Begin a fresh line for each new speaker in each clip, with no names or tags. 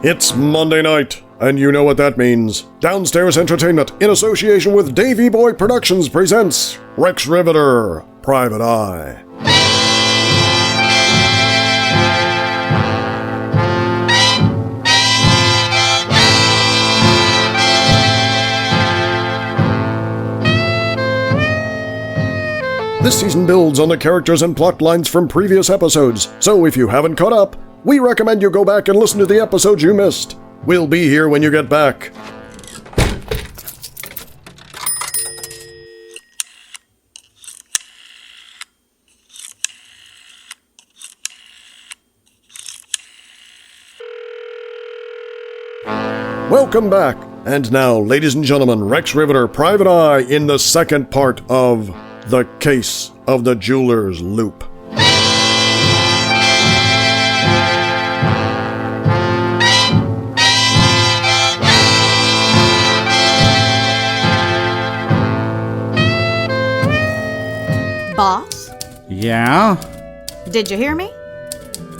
It's Monday night, and you know what that means. Downstairs Entertainment, in association with Davy Boy Productions, presents Rex Rivetter, Private Eye. This season builds on the characters and plot lines from previous episodes, so if you haven't caught up, we recommend you go back and listen to the episodes you missed. We'll be here when you get back. Welcome back. And now, ladies and gentlemen, Rex Rivetter, Private Eye, in the second part of The Case of the Jeweler's Loop.
Boss?
Yeah?
Did you hear me?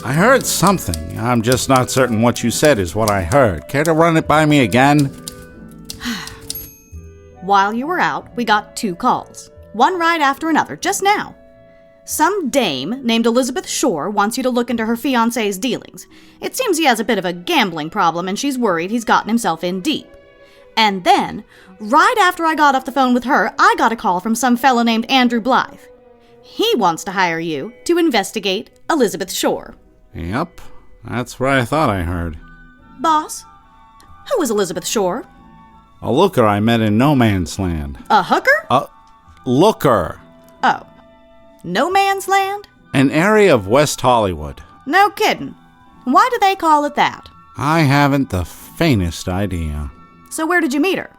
I heard something. I'm just not certain what you said is what I heard. Care to run it by me again?
While you were out, we got 2 calls. One right after another, just now. Some dame named Elizabeth Shore wants you to look into her fiancé's dealings. It seems he has a bit of a gambling problem and she's worried he's gotten himself in deep. And then, right after I got off the phone with her, I got a call from some fella named Andrew Blythe. He wants to hire you to investigate Elizabeth Shore.
Yep, that's what I thought I heard.
Boss, who is Elizabeth Shore?
A looker I met in No Man's Land.
A hooker?
A looker.
Oh. No Man's Land?
An area of West Hollywood.
No kidding. Why do they call it that?
I haven't the faintest idea.
So where did you meet her?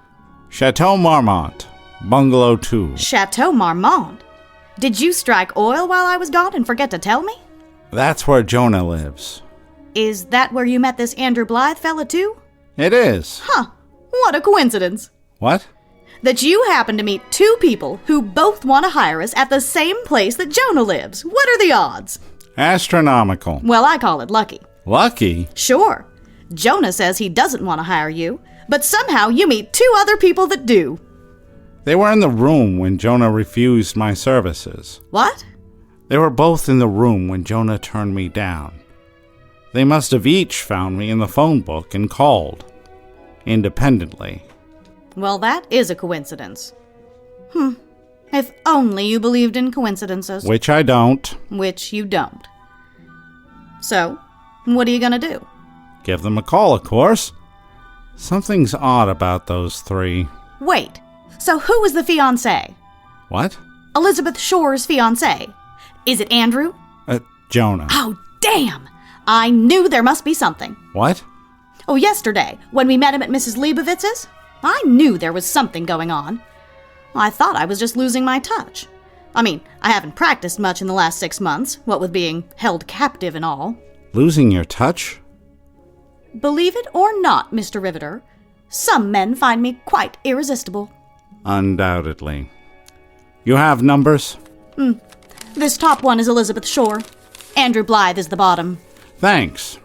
Chateau Marmont, Bungalow 2.
Chateau Marmont? Did you strike oil while I was gone and forget to tell me?
That's where Jonah lives.
Is that where you met this Andrew Blythe fella too?
It is.
Huh. What a coincidence.
What?
That you happen to meet 2 people who both want to hire us at the same place that Jonah lives. What are the odds?
Astronomical.
Well, I call it lucky.
Lucky?
Sure. Jonah says he doesn't want to hire you, but somehow you meet 2 other people that do.
They were in the room when Jonah refused my services.
What?
They were both in the room when Jonah turned me down. They must have each found me in the phone book and called. Independently.
Well, that is a coincidence. If only you believed in coincidences.
Which I don't.
Which you don't. So, what are you gonna do?
Give them a call, of course. Something's odd about those 3.
Wait, so who is the fiancé?
What?
Elizabeth Shore's fiancé. Is it Andrew?
Jonah.
Oh, damn! I knew there must be something.
What?
Oh, yesterday, when we met him at Mrs. Leibovitz's, I knew there was something going on. I thought I was just losing my touch. I mean, I haven't practiced much in the last 6 months, what with being held captive and all.
Losing your touch?
Believe it or not, Mr. Rivetter, some men find me quite irresistible.
Undoubtedly. You have numbers?
This top one is Elizabeth Shore. Andrew Blythe is the bottom.
Thanks.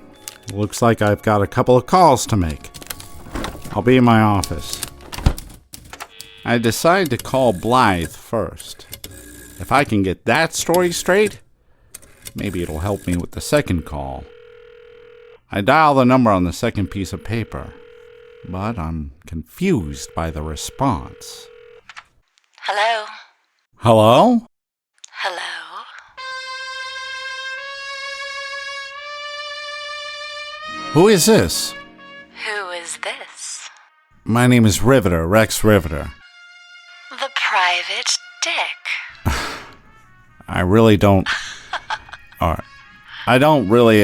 Looks like I've got a couple of calls to make. I'll be in my office. I decided to call Blythe first. If I can get that story straight, maybe it'll help me with the second call. I dial the number on the second piece of paper, but I'm confused by the response.
Hello?
Hello?
Hello?
Who is this?
Who is this?
My name is Rivetter, Rex Rivetter.
The private dick.
I really don't... I don't really,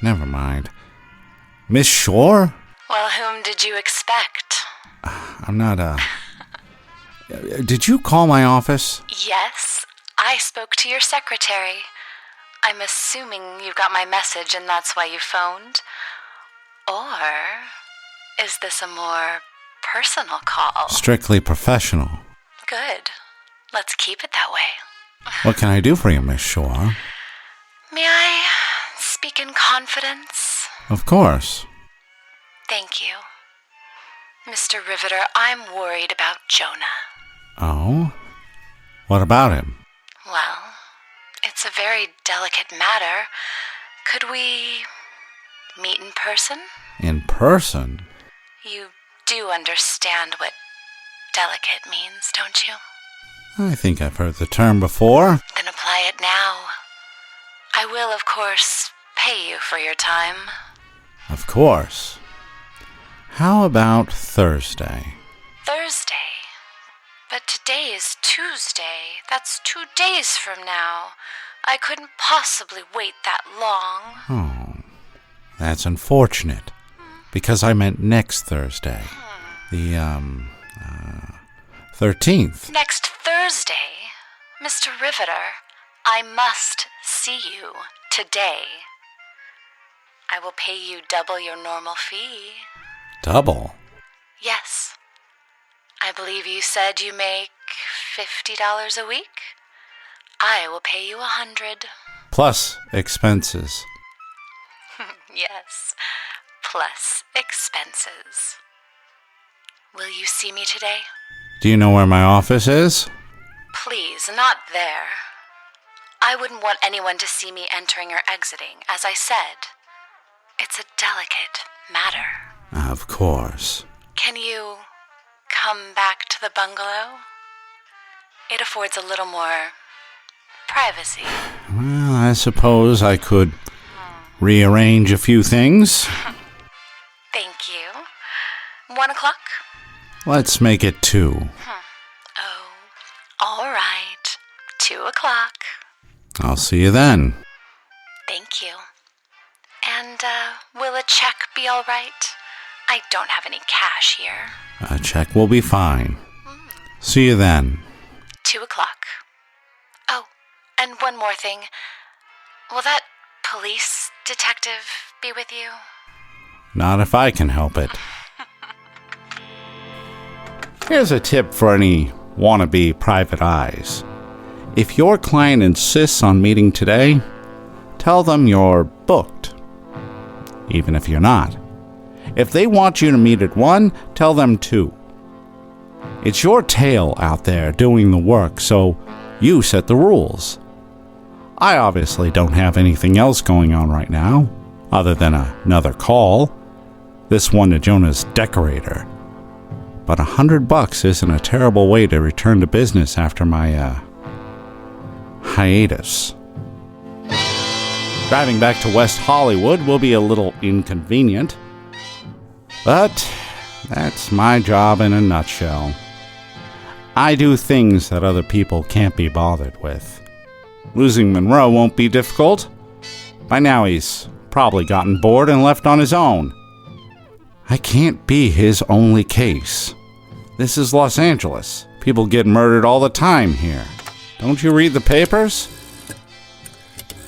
Never mind. Miss Shore?
Well, whom did you expect?
I'm not, Did you call my office?
Yes, I spoke to your secretary. I'm assuming you got my message and that's why you phoned. Or is this a more personal call?
Strictly professional.
Good. Let's keep it that way.
What can I do for you, Miss Shore?
May I speak in confidence?
Of course.
Thank you. Mr. Rivetter, I'm worried about Jonah.
Oh? What about him?
Well, it's a very delicate matter. Could we meet in person?
In person?
You do understand what delicate means, don't you?
I think I've heard the term before.
Then apply it now. I will, of course, pay you for your time.
Of course. How about Thursday?
Thursday? But today is Tuesday. That's 2 days from now. I couldn't possibly wait that long.
Oh, that's unfortunate. Because I meant next Thursday. The, 13th.
Next Thursday? Mr. Rivetter, I must see you today. I will pay you double your normal fee.
Double?
Yes. I believe you said you make $50 a week. I will pay you $100.
Plus expenses.
Yes, plus expenses. Will you see me today?
Do you know where my office is?
Please, not there. I wouldn't want anyone to see me entering or exiting. As I said, it's a delicate matter.
Of course.
Can you come back to the bungalow? It affords a little more privacy.
Well, I suppose I could rearrange a few things.
Thank you. 1 o'clock?
Let's make it 2.
Oh, all right. 2 o'clock.
I'll see you then.
Thank you. And, will a check be all right? I don't have any cash here.
A check will be fine. See you then.
2 o'clock. Oh, and one more thing. Will that police detective be with you?
Not if I can help it. Here's a tip for any wannabe private eyes. If your client insists on meeting today, tell them you're booked, even if you're not. If they want you to meet at 1, tell them 2. It's your tail out there doing the work, so you set the rules. I obviously don't have anything else going on right now, other than another call. This one to Jonah's decorator. But $100 isn't a terrible way to return to business after my, hiatus. Driving back to West Hollywood will be a little inconvenient. But that's my job in a nutshell. I do things that other people can't be bothered with. Losing Monroe won't be difficult. By now he's probably gotten bored and left on his own. I can't be his only case. This is Los Angeles. People get murdered all the time here. Don't you read the papers?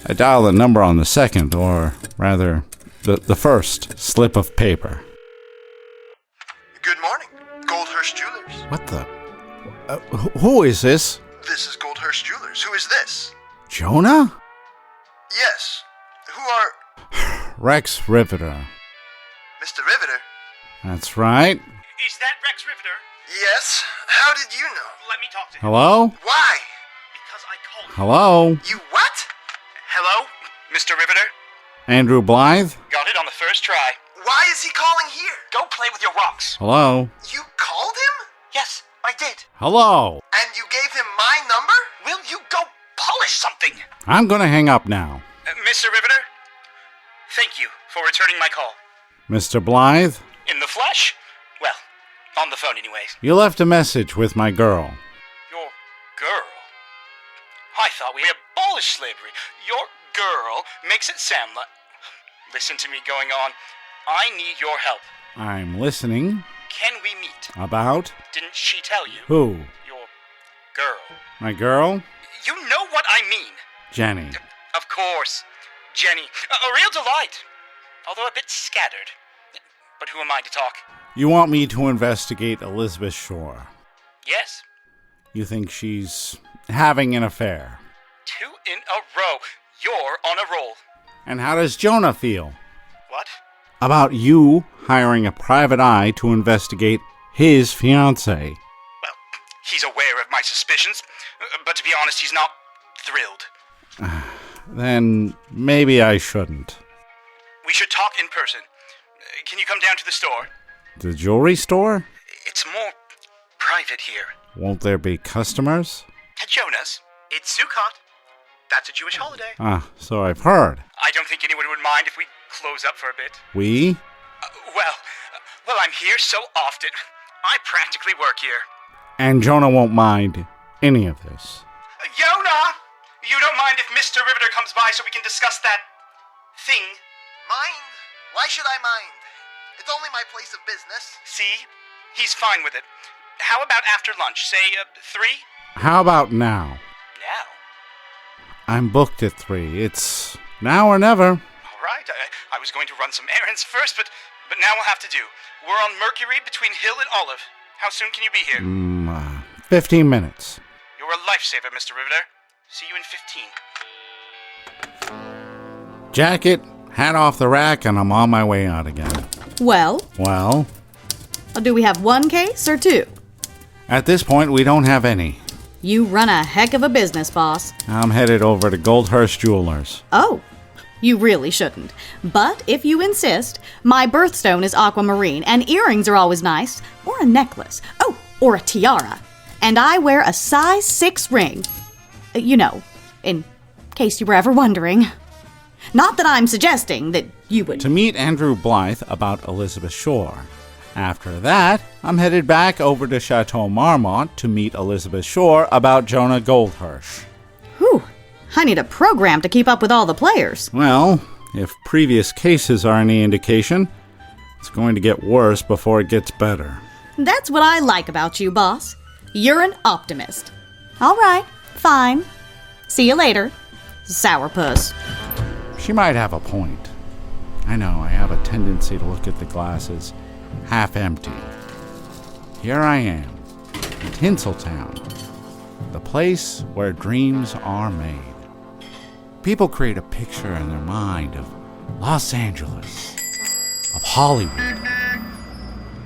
I dial the number on the second, or rather, the first slip of paper.
Good morning, Goldhurst Jewelers.
What the? Who is this?
This is Goldhurst Jewelers. Who is this?
Jonah?
Yes. Who are...
Rex Rivetter.
Mr. Rivetter?
That's right.
Is that Rex Rivetter?
Yes. How did you know?
Let me talk to him.
Hello?
Why?
Because I called him.
Hello?
You what?
Hello? Mr. Rivetter?
Andrew Blythe?
Got it on the first try.
Why is he calling here?
Go play with your rocks.
Hello?
You called him?
Yes, I did.
Hello?
And you gave him my number?
Will you go polish something?
I'm gonna hang up now.
Mr. Rivetter? Thank you for returning my call.
Mr. Blythe?
In the flesh? Well, on the phone anyways.
You left a message with my girl.
Your girl? I thought we abolished slavery. Your girl makes it sound like... Listen to me going on. I need your help.
I'm listening.
Can we meet?
About?
Didn't she tell you?
Who?
Your girl.
My girl?
You know what I mean.
Jenny.
Of course. Jenny. A real delight. Although a bit scattered. But who am I to talk?
You want me to investigate Elizabeth Shore.
Yes.
You think she's having an affair.
2 in a row. You're on a roll.
And how does Jonah feel?
What?
About you hiring a private eye to investigate his fiancée.
Well, he's aware of my suspicions, but to be honest, he's not thrilled.
Then maybe I shouldn't.
We should talk in person. Can you come down to the store?
The jewelry store?
It's more private here.
Won't there be customers?
Jonas, it's Sukkot. That's a Jewish holiday.
So I've heard.
I don't think anyone would mind if we close up for a bit.
We?
Well, I'm here so often. I practically work here.
And Jonah won't mind any of this.
Yona! You don't mind if Mr. Rivetter comes by so we can discuss that thing?
Mind? Why should I mind? It's only my place of business.
See? He's fine with it. How about after lunch? Say, 3?
How about now?
Now?
I'm booked at 3. It's now or never.
All right. I was going to run some errands first, but now we'll have to do. We're on Mercury between Hill and Olive. How soon can you be here?
15 minutes.
You're a lifesaver, Mr. Rivetter. See you in 15.
Jacket, hat off the rack, and I'm on my way out again.
Well, do we have one case or 2?
At this point, we don't have any.
You run a heck of a business, boss.
I'm headed over to Goldhurst Jewelers.
Oh, you really shouldn't. But if you insist, my birthstone is aquamarine, and earrings are always nice. Or a necklace. Oh, or a tiara. And I wear a size 6 ring. You know, in case you were ever wondering. Not that I'm suggesting that you would...
To meet Andrew Blythe about Elizabeth Shore. After that, I'm headed back over to Chateau Marmont to meet Elizabeth Shore about Jonah Goldhirsch.
Whew, I need a program to keep up with all the players.
Well, if previous cases are any indication, it's going to get worse before it gets better.
That's what I like about you, boss. You're an optimist. All right, fine. See you later, sourpuss.
She might have a point. I know, I have a tendency to look at the glasses half empty. Here I am, in Tinseltown, the place where dreams are made. People create a picture in their mind of Los Angeles, of Hollywood.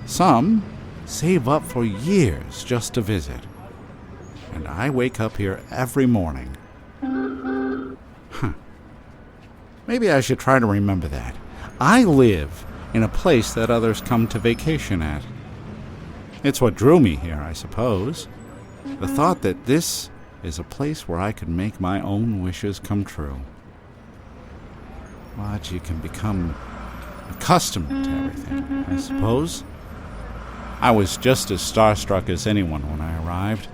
Some save up for years just to visit. And I wake up here every morning. Maybe I should try to remember that. I live in a place that others come to vacation at. It's what drew me here, I suppose. The thought that this is a place where I could make my own wishes come true. But you can become accustomed to everything, I suppose. I was just as starstruck as anyone when I arrived.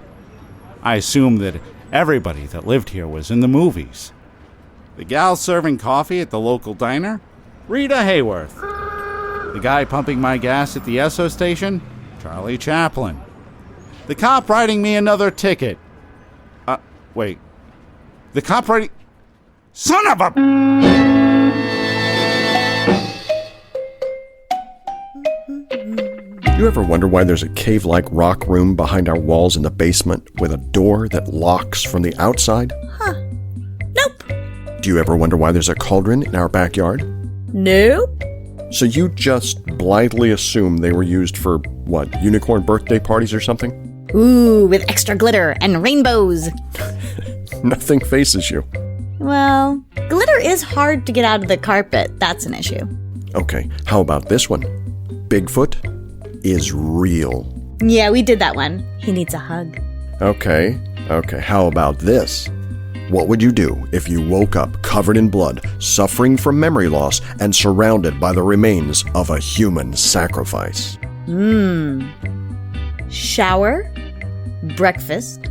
I assumed that everybody that lived here was in the movies. The gal serving coffee at the local diner? Rita Hayworth. The guy pumping my gas at the Esso station? Charlie Chaplin. The cop writing me another ticket? Wait. The cop writing... Son of a...
You ever wonder why there's a cave-like rock room behind our walls in the basement with a door that locks from the outside?
Nope.
Do you ever wonder why there's a cauldron in our backyard?
Nope.
So you just blithely assume they were used for, what, unicorn birthday parties or something?
Ooh, with extra glitter and rainbows.
Nothing faces you.
Well, glitter is hard to get out of the carpet. That's an issue.
Okay, how about this one? Bigfoot is real.
Yeah, we did that one. He needs a hug.
Okay, how about this? What would you do if you woke up covered in blood, suffering from memory loss, and surrounded by the remains of a human sacrifice?
Shower, breakfast,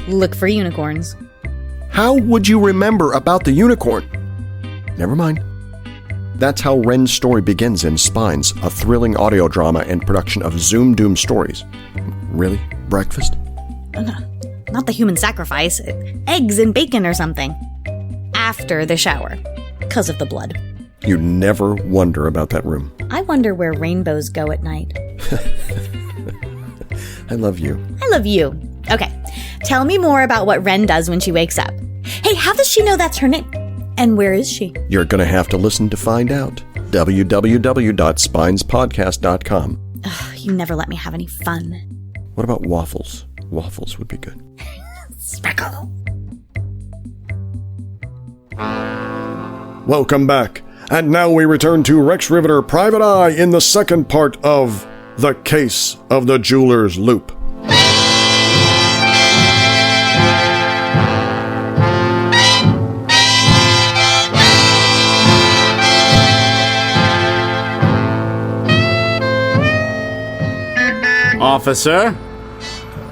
look for unicorns.
How would you remember about the unicorn? Never mind. That's how Ren's story begins in Spines, a thrilling audio drama and production of Zoom Doom Stories. Really? Breakfast?
Not the human sacrifice. Eggs and bacon or something. After the shower. 'Cause of the blood.
You never wonder about that room.
I wonder where rainbows go at night.
I love you.
I love you. Okay, tell me more about what Ren does when she wakes up. Hey, how does she know that's her name?
And where is she?
You're going to have to listen to find out. www.spinespodcast.com.
Ugh, you never let me have any fun.
What about waffles? Waffles would be good.
Sprinkle.
Welcome back. And now we return to Rex Rivetter, Private Eye, in the second part of The Case of the Jeweler's Loop.
Officer?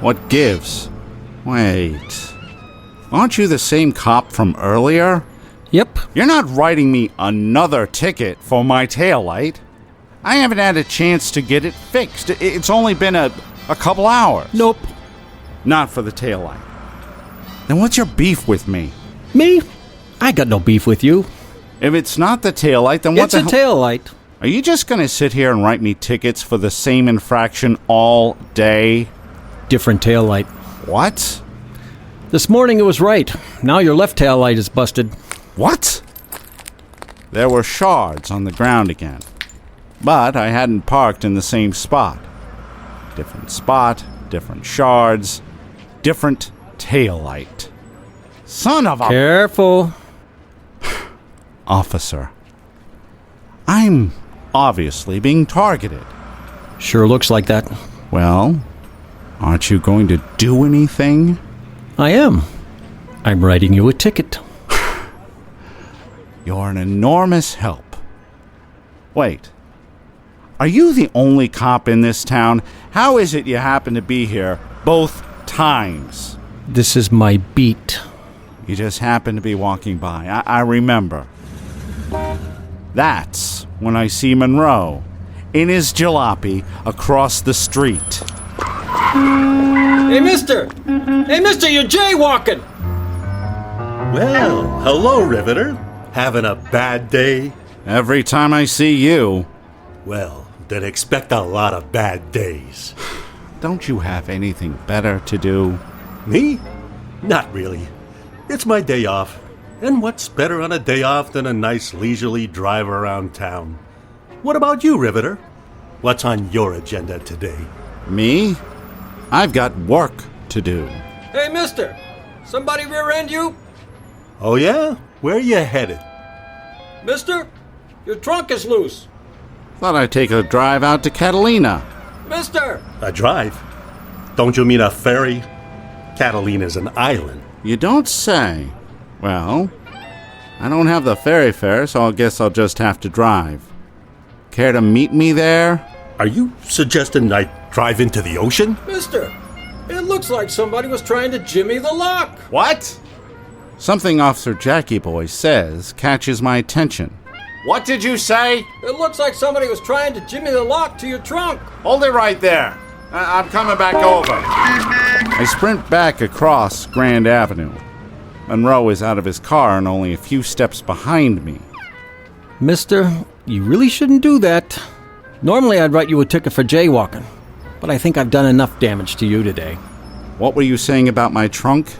What gives? Wait. Aren't you the same cop from earlier?
Yep.
You're not writing me another ticket for my taillight. I haven't had a chance to get it fixed. It's only been a couple hours.
Nope.
Not for the taillight. Then what's your beef with me?
Me? I got no beef with you.
If it's not the taillight, then what
It's a taillight.
Are you just going to sit here and write me tickets for the same infraction all day?
Different taillight.
What?
This morning it was right. Now your left taillight is busted.
What? There were shards on the ground again. But I hadn't parked in the same spot. Different spot, different shards, different taillight. Son of a...
Careful.
Officer, I'm obviously being targeted.
Sure looks like that.
Well, aren't you going to do anything?
I am. I'm writing you a ticket.
You're an enormous help. Wait. Are you the only cop in this town? How is it you happen to be here both times?
This is my beat.
You just happen to be walking by. I remember. That's when I see Monroe in his jalopy across the street.
Hey, mister! Hey, mister, you're jaywalking!
Well, hello, Rivetter. Having a bad day?
Every time I see you.
Well, then expect a lot of bad days.
Don't you have anything better to do?
Me? Not really. It's my day off. And what's better on a day off than a nice leisurely drive around town? What about you, Rivetter? What's on your agenda today?
Me? I've got work to do.
Hey, mister! Somebody rear-end you?
Oh yeah? Where you headed?
Mister, your trunk is loose.
Thought I'd take a drive out to Catalina.
Mister!
A drive? Don't you mean a ferry? Catalina's an island.
You don't say. Well, I don't have the ferry fare, so I guess I'll just have to drive. Care to meet me there?
Are you suggesting I drive into the ocean?
Mister, it looks like somebody was trying to jimmy the lock.
What? Something Officer Jackie Boy says catches my attention. What did you say?
It looks like somebody was trying to jimmy the lock to your trunk.
Hold it right there. I'm coming back over. I sprint back across Grand Avenue. Monroe is out of his car and only a few steps behind me.
Mister, you really shouldn't do that. Normally I'd write you a ticket for jaywalking, but I think I've done enough damage to you today.
What were you saying about my trunk?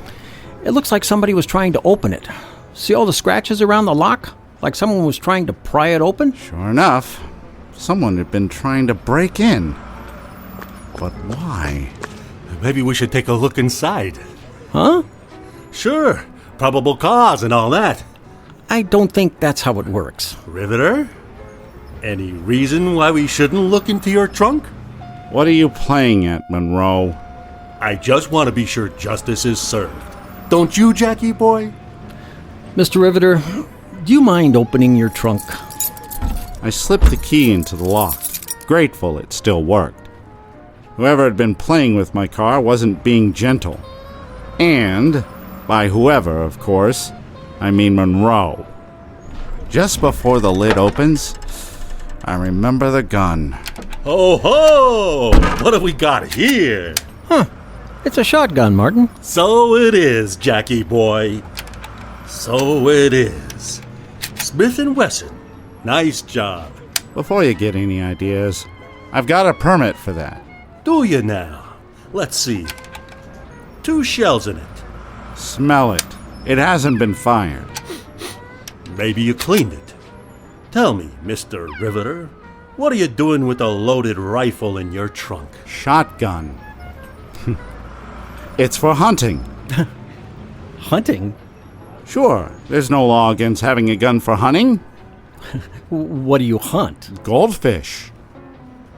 It looks like somebody was trying to open it. See all the scratches around the lock? Like someone was trying to pry it open?
Sure enough, someone had been trying to break in. But why?
Maybe we should take a look inside.
Huh?
Sure. Probable cause and all that.
I don't think that's how it works.
Rivetter? Any reason why we shouldn't look into your trunk?
What are you playing at, Monroe?
I just want to be sure justice is served. Don't you, Jackie boy?
Mr. Rivetter, do you mind opening your trunk?
I slipped the key into the lock, grateful it still worked. Whoever had been playing with my car wasn't being gentle. And, by whoever, of course, I mean Monroe. Just before the lid opens, I remember the gun.
Ho ho! What have we got here?
Huh. It's a shotgun, Martin.
So it is, Jackie boy. So it is. Smith & Wesson. Nice job.
Before you get any ideas, I've got a permit for that.
Do you now? Let's see. 2 shells in it.
Smell it. It hasn't been fired.
maybe you cleaned it. Tell me, Mr. Rivetter, what are you doing with a loaded rifle in your trunk?
Shotgun. It's for hunting.
Hunting?
Sure, there's no law against having a gun for hunting.
What do you hunt?
Goldfish.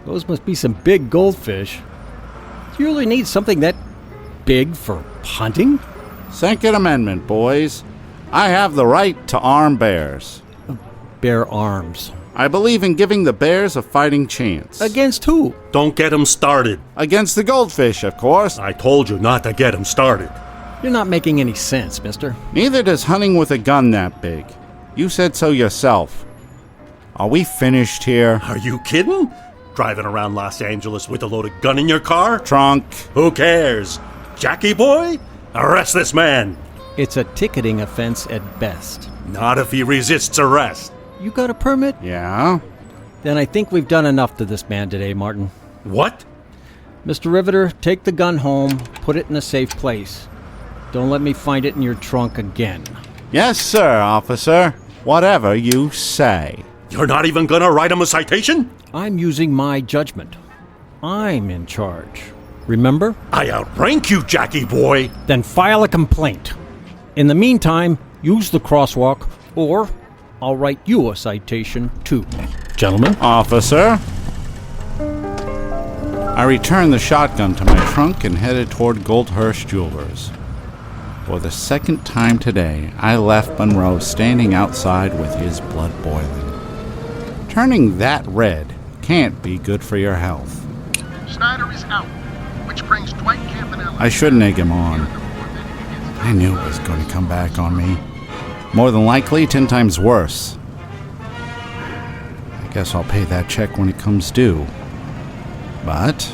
Those must be some big goldfish. Do you really need something that big for hunting?
Second Amendment, boys. I have the right to arm bears.
Bear arms.
I believe in giving the bears a fighting chance.
Against who?
Don't get him started.
Against the goldfish, of course.
I told you not to get him started.
You're not making any sense, mister.
Neither does hunting with a gun that big. You said so yourself. Are we finished here?
Are you kidding? Driving around Los Angeles with a loaded gun in your car?
Trunk.
Who cares? Jackie boy? Arrest this man.
It's a ticketing offense at best.
Not if he resists arrest.
You got a permit?
Yeah?
Then I think we've done enough to this man today, Martin.
What?
Mr. Rivetter, take the gun home, put it in a safe place. Don't let me find it in your trunk again.
Yes, sir, officer. Whatever you say.
You're not even gonna write him a citation?
I'm using my judgment. I'm in charge. Remember?
I outrank you, Jackie boy.
Then file a complaint. In the meantime, use the crosswalk, or I'll write you a citation too. Gentlemen?
Officer? I returned the shotgun to my trunk and headed toward Goldhurst Jewelers. For the second time today, I left Monroe standing outside with his blood boiling. Turning that red can't be good for your health.
Snyder is out, which brings Dwight Campanella.
I shouldn't egg him on. I knew it was going to come back on me. More than likely, 10 times worse. I guess I'll pay that check when it comes due. But,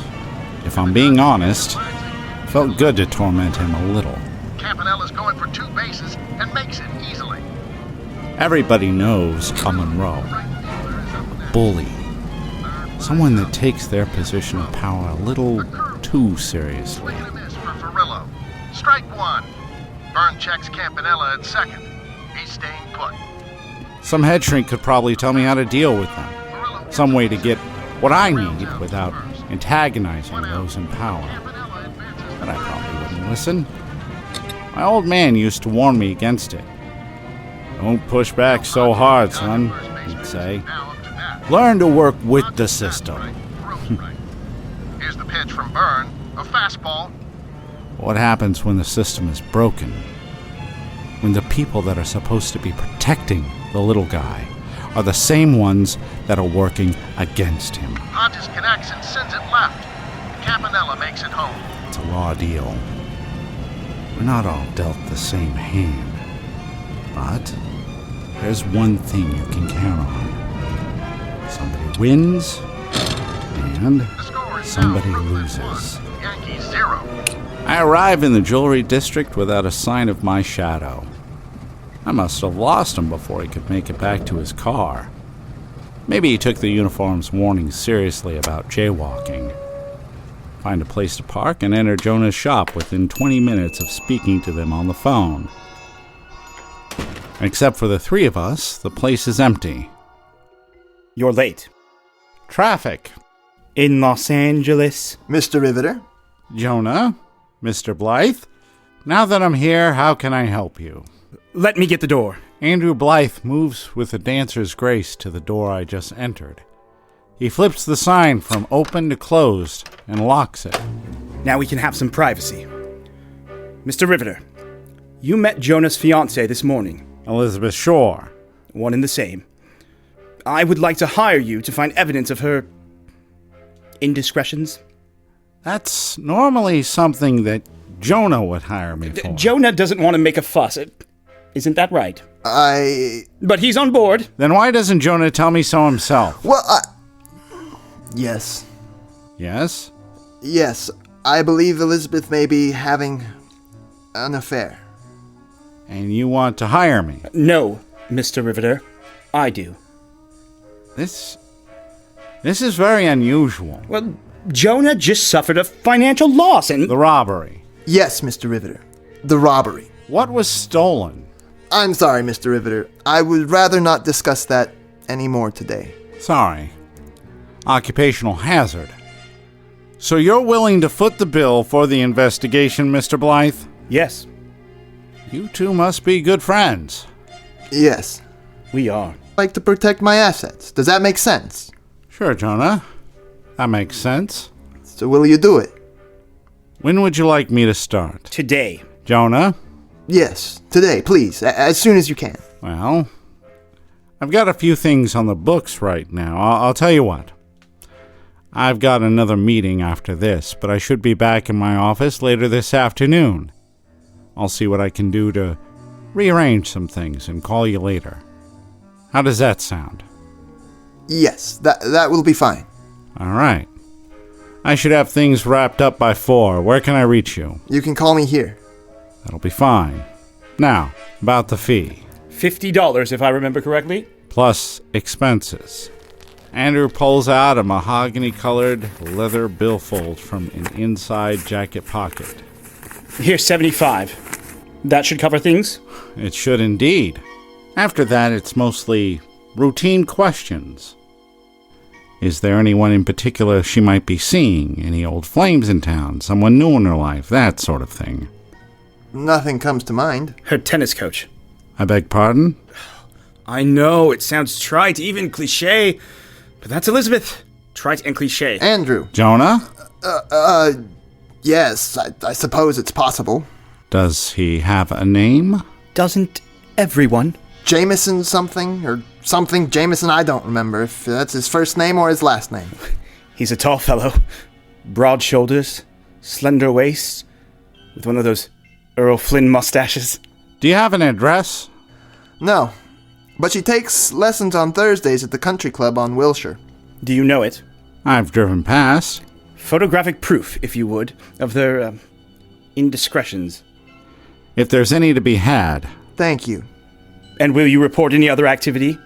if I'm being honest, it felt good to torment him a little.
Campanella's going for 2 bases and makes it easily.
Everybody knows a Monroe. A bully. Someone that takes their position of power a little too seriously.
Swing and a miss for Ferrillo. Strike 1. Byrne checks Campanella at second. He's staying put.
Some head shrink could probably tell me how to deal with them. Some way to get what I need without antagonizing those in power. But I probably wouldn't listen. My old man used to warn me against it. Don't push back so hard, son, he'd say. Learn to work with the system.
Here's the pitch from Byrne. A fastball.
What happens when the system is broken? When the people that are supposed to be protecting the little guy are the same ones that are working against him.
Hodges connects and sends it left. Campanella makes it home.
It's a raw deal. We're not all dealt the same hand. But there's one thing you can count on. Somebody wins, and somebody loses.
Yankees 0.
I arrive in the jewelry district without a sign of my shadow. I must have lost him before he could make it back to his car. Maybe he took the uniform's warning seriously about jaywalking. Find a place to park and enter Jonah's shop within 20 minutes of speaking to them on the phone. Except for the 3 of us, the place is empty.
You're late.
Traffic.
In Los Angeles.
Mr. Rivetter.
Jonah, Mr. Blythe, now that I'm here, how can I help you?
Let me get the door.
Andrew Blythe moves with a dancer's grace to the door I just entered. He flips the sign from open to closed and locks it.
Now we can have some privacy. Mr. Rivetter, you met Jonah's fiancée this morning.
Elizabeth Shore.
One and the same. I would like to hire you to find evidence of her indiscretions.
That's normally something that Jonah would hire me for.
Jonah doesn't want to make a fuss. Isn't that right? But he's on board.
Then why doesn't Jonah tell me so himself?
Well, Yes.
Yes?
Yes, I believe Elizabeth may be having an affair.
And you want to hire me?
No, Mr. Rivetter. I do.
This is very unusual.
Well, Jonah just suffered a financial loss and...
The robbery.
Yes, Mr. Rivetter. The robbery.
What was stolen?
I'm sorry, Mr. Rivetter. I would rather not discuss that anymore today.
Sorry. Occupational hazard. So you're willing to foot the bill for the investigation, Mr. Blythe?
Yes.
You two must be good friends.
Yes.
We are.
I'd like to protect my assets. Does that make sense?
Sure, Jonah. That makes sense.
So will you do it?
When would you like me to start?
Today.
Jonah?
Yes, today, please, as soon as you can.
Well, I've got a few things on the books right now. I'll tell you what. I've got another meeting after this, but I should be back in my office later this afternoon. I'll see what I can do to rearrange some things and call you later. How does that sound?
Yes, that will be fine.
All right. I should have things wrapped up by 4. Where can I reach you?
You can call me here.
That'll be fine. Now, about the fee.
$50, if I remember correctly.
Plus expenses. Andrew pulls out a mahogany-colored leather billfold from an inside jacket pocket.
Here's $75. That should cover things?
It should indeed. After that, it's mostly routine questions. Is there anyone in particular she might be seeing? Any old flames in town? Someone new in her life? That sort of thing.
Nothing comes to mind.
Her tennis coach.
I beg pardon?
I know, it sounds trite, even cliché, but that's Elizabeth. Trite and cliché.
Andrew.
Jonah?
Yes, I suppose it's possible.
Does he have a name?
Doesn't everyone?
Jameson something, or something Jameson, I don't remember if that's his first name or his last name.
He's a tall fellow. Broad shoulders, slender waist, with one of those Earl Flynn mustaches.
Do you have an address?
No, but she takes lessons on Thursdays at the country club on Wilshire.
Do you know it?
I've driven past.
Photographic proof, if you would, of their indiscretions.
If there's any to be had.
Thank you.
And will you report any other activity?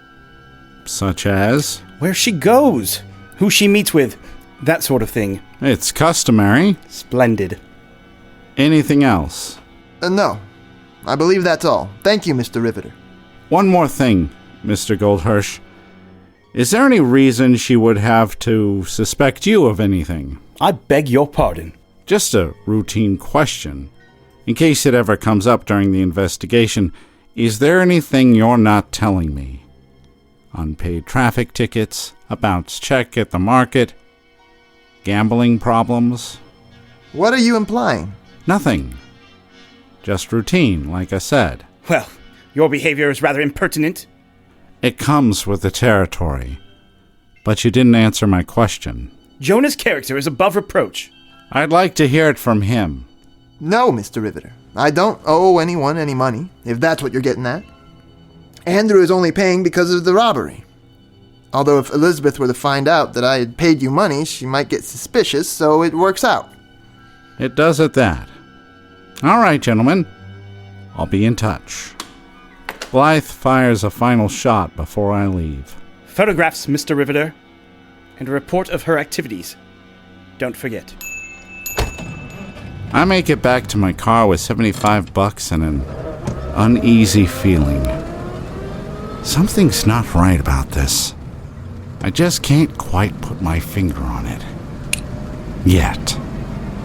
Such as?
Where she goes, who she meets with, that sort of thing.
It's customary.
Splendid.
Anything else?
No. I believe that's all. Thank you, Mr. Rivetter.
One more thing, Mr. Goldhirsch. Is there any reason she would have to suspect you of anything?
I beg your pardon.
Just a routine question. In case it ever comes up during the investigation, is there anything you're not telling me? Unpaid traffic tickets, a bounced check at the market, gambling problems?
What are you implying?
Nothing. Just routine, like I said.
Well, your behavior is rather impertinent.
It comes with the territory. But you didn't answer my question.
Jonah's character is above reproach.
I'd like to hear it from him.
No, Mr. Rivetter. I don't owe anyone any money, if that's what you're getting at. Andrew is only paying because of the robbery. Although if Elizabeth were to find out that I had paid you money, she might get suspicious, so it works out.
It does at that. All right, gentlemen. I'll be in touch. Blythe fires a final shot before I leave.
Photographs, Mr. Rivetter, and a report of her activities. Don't forget.
I make it back to my car with $75 and an uneasy feeling. Something's not right about this. I just can't quite put my finger on it. Yet.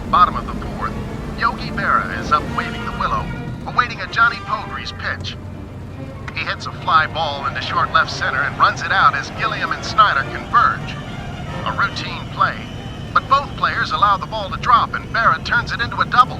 Bottom of the 4th, Yogi Berra is up waving the willow, awaiting a Johnny Pogre's pitch. He hits a fly ball into short left center and runs it out as Gilliam and Snyder converge. A routine play, but both players allow the ball to drop and Berra turns it into a double.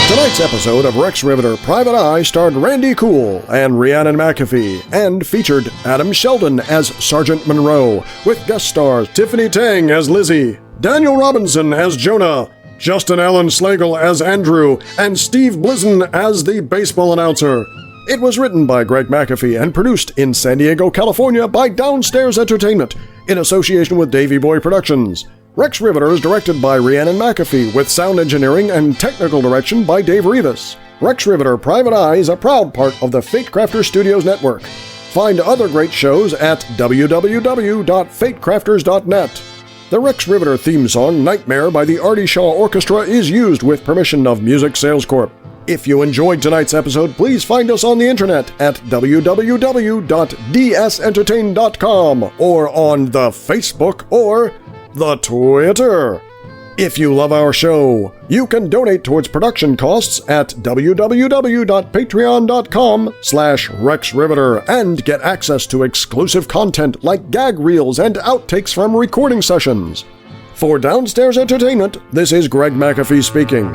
Tonight's episode of Rex Rivetter Private Eye starred Randy Cool and Rhiannon McAfee and featured Adam Sheldon as Sergeant Monroe, with guest stars Tiffany Tang as Lizzie, Daniel Robinson as Jonah, Justin Allen Slagle as Andrew, and Steve Blizen as the baseball announcer. It was written by Greg McAfee and produced in San Diego, California by Downstairs Entertainment in association with Davey Boy Productions. Rex Rivetter is directed by Rhiannon McAfee with sound engineering and technical direction by Dave Rivas. Rex Rivetter Private Eye is a proud part of the Fate Crafter Studios network. Find other great shows at www.fatecrafters.net. The Rex Rivetter theme song, Nightmare by the Artie Shaw Orchestra, is used with permission of Music Sales Corp. If you enjoyed tonight's episode, please find us on the internet at www.dsentertain.com or on the Facebook or the Twitter. If you love our show, you can donate towards production costs at www.patreon.com/Rex Rivetter and get access to exclusive content like gag reels and outtakes from recording sessions. For Downstairs Entertainment, this is Greg McAfee speaking.